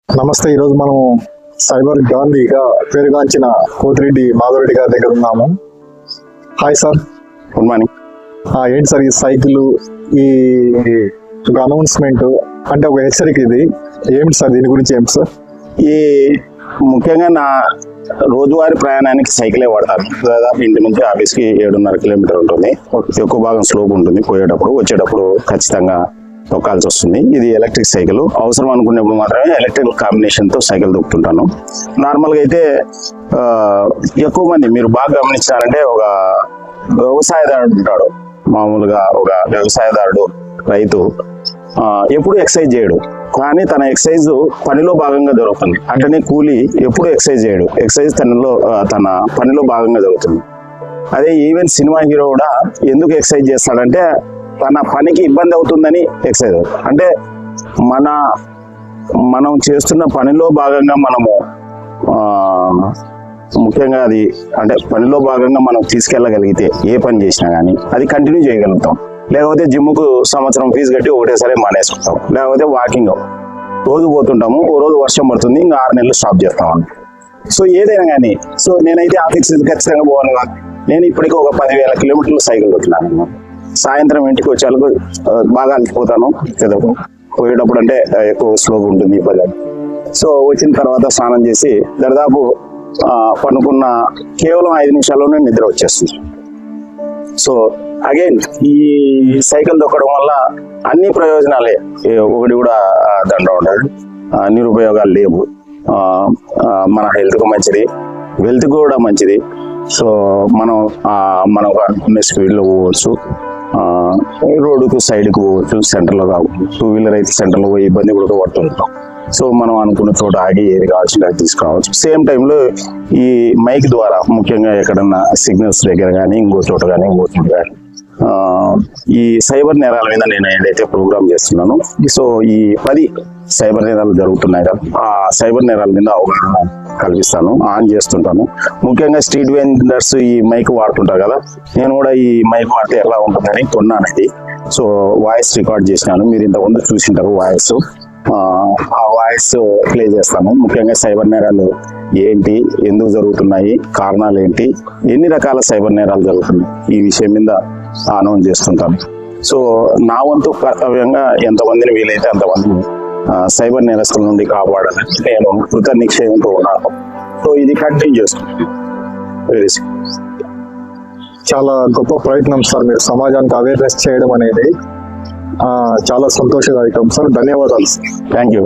నమస్తే. ఈరోజు మనం సైబర్ గాంధీగా పేరుగాంచిన కోతిరెడ్డి మాధవరెడ్డి గారి దగ్గర ఉన్నాము. Hi sir. Good morning. ఏంటి సార్ ఈ సైకిల్, ఈ అనౌన్స్మెంట్ అంటే ఒక హెచ్చరిక, ఇది ఏమిటి సార్? దీని గురించి ఏమిటి సార్? ఈ ముఖ్యంగా నా రోజువారీ ప్రయాణానికి సైకిలే వాడతాను. దాదాపు ఇంటి నుంచి ఆఫీస్కి 7.5 కిలోమీటర్ ఉంటుంది. ఎక్కువ భాగం స్లోప్ ఉంటుంది. పోయేటప్పుడు వచ్చేటప్పుడు ఖచ్చితంగా తొక్కాల్సి వస్తుంది. ఇది ఎలక్ట్రిక్ సైకిల్. అవసరం అనుకునేప్పుడు మాత్రమే ఎలక్ట్రికల్ కాంబినేషన్తో సైకిల్ తొక్కుతుంటాను. నార్మల్గా అయితే ఎక్కువ మంది మీరు బాగా గమనించారంటే ఒక వ్యవసాయదారుడు ఉంటాడు. మామూలుగా ఒక వ్యవసాయదారుడు, రైతు ఎప్పుడు ఎక్సర్సైజ్ చేయడు, కానీ తన ఎక్సర్సైజ్ పనిలో భాగంగా జరుగుతుంది. అట్లనే కూలీ ఎప్పుడు ఎక్సర్సైజ్ చేయడు, ఎక్సర్సైజ్ తన పనిలో భాగంగా జరుగుతుంది. అదే ఈవెన్ సినిమా హీరో కూడా ఎందుకు ఎక్సర్సైజ్ చేస్తాడంటే తన పనికి ఇబ్బంది అవుతుందని ఎక్సర్సైజ్. అంటే మనం చేస్తున్న పనిలో భాగంగా మనము ముఖ్యంగా అది అంటే పనిలో భాగంగా మనం తీసుకెళ్ళగలిగితే ఏ పని చేసినా కానీ అది కంటిన్యూ చేయగలుగుతాం. లేకపోతే జిమ్కు సంవత్సరం ఫీజు కట్టి ఒకటేసారి మానేసుకుంటాం. లేకపోతే వాకింగ్ రోజు పోతుంటాము, ఓ రోజు వర్షం పడుతుంది, ఇంకా 6 నెలలు స్టాప్ చేస్తాం. సో ఏదైనా కానీ, సో నేనైతే ఆఫీస్ ఖచ్చితంగా పోవాలి. నేను ఇప్పటికీ ఒక 10,000 కిలోమీటర్లు సైకిల్ కొట్టినాను. సాయంత్రం ఇంటికి వచ్చేందుకు బాగా అలసిపోతాను. పోయేటప్పుడు అంటే ఎక్కువ స్లోగా ఉంటుంది ఇబ్బంది. సో వచ్చిన తర్వాత స్నానం చేసి దాదాపు పనుకున్న కేవలం 5 నిమిషాల్లోనే నిద్ర వచ్చేస్తుంది. సో అగైన్ ఈ సైకిల్ తొక్కడం వల్ల అన్ని ప్రయోజనాలే, ఒకటి కూడా దండ ఉండదు, నిరుపయోగాలు లేవు. మన హెల్త్కు మంచిది, వెల్త్కి కూడా మంచిది. సో మనం అనుకునే స్పీడ్లో పోవచ్చు, రోడ్డుకు సైడ్కి పోవచ్చు, సెంటర్లో కావచ్చు. 2 వీలర్ అయితే సెంటర్లో పోయి ఇబ్బంది కూడా పడుతుంటాం. సో మనం అనుకున్న చోట ఆగి ఏది కావాల్సిన అది తీసుకోవచ్చు. సేమ్ టైంలో ఈ మైక్ ద్వారా ముఖ్యంగా ఎక్కడన్నా సిగ్నల్స్ దగ్గర కానీ ఇంకో చోట కానీ ఈ సైబర్ నేరాల మీద నేను ఏదైతే ప్రోగ్రామ్ చేస్తున్నానో, సో ఈ 10 సైబర్ నేరాలు జరుగుతున్నాయి కదా, ఆ సైబర్ నేరాల మీద అవగాహన కల్పిస్తాను, ఆన్ చేస్తుంటాను. ముఖ్యంగా స్ట్రీట్ వెండర్స్ ఈ మైక్ వాడుతుంటారు కదా, నేను కూడా ఈ మైక్ వాడితే ఎలా ఉంటుందని కొన్నాను. ఇది సో వాయిస్ రికార్డ్ చేసినాను. మీరు ఇంతకుముందు చూసింటారు వాయిస్. ఆ వాయిస్ ప్లే చేస్తాను. ముఖ్యంగా సైబర్ నేరాలు ఏంటి, ఎందుకు జరుగుతున్నాయి, కారణాలు ఏంటి, ఎన్ని రకాల సైబర్ నేరాలు జరుగుతున్నాయి, ఈ విషయం మీద అనౌన్స్ చేస్తుంటాను. సో నా వంతు కర్తవ్యంగా ఎంతమందిని వీలైతే అంతమందిని సైబర్ నేరస్తుల నుండి కాపాడాలని నేను కృత నిశ్చయంతో ఉన్నాను. సో ఇది కంటిన్యూ చేస్తున్నాను. చాలా గొప్ప ప్రయత్నం సార్. మీరు సమాజానికి అవేర్నెస్ చేయడం అనేది చాలా సంతోషదాయకం సార్. ధన్యవాదాలు సార్. Thank you.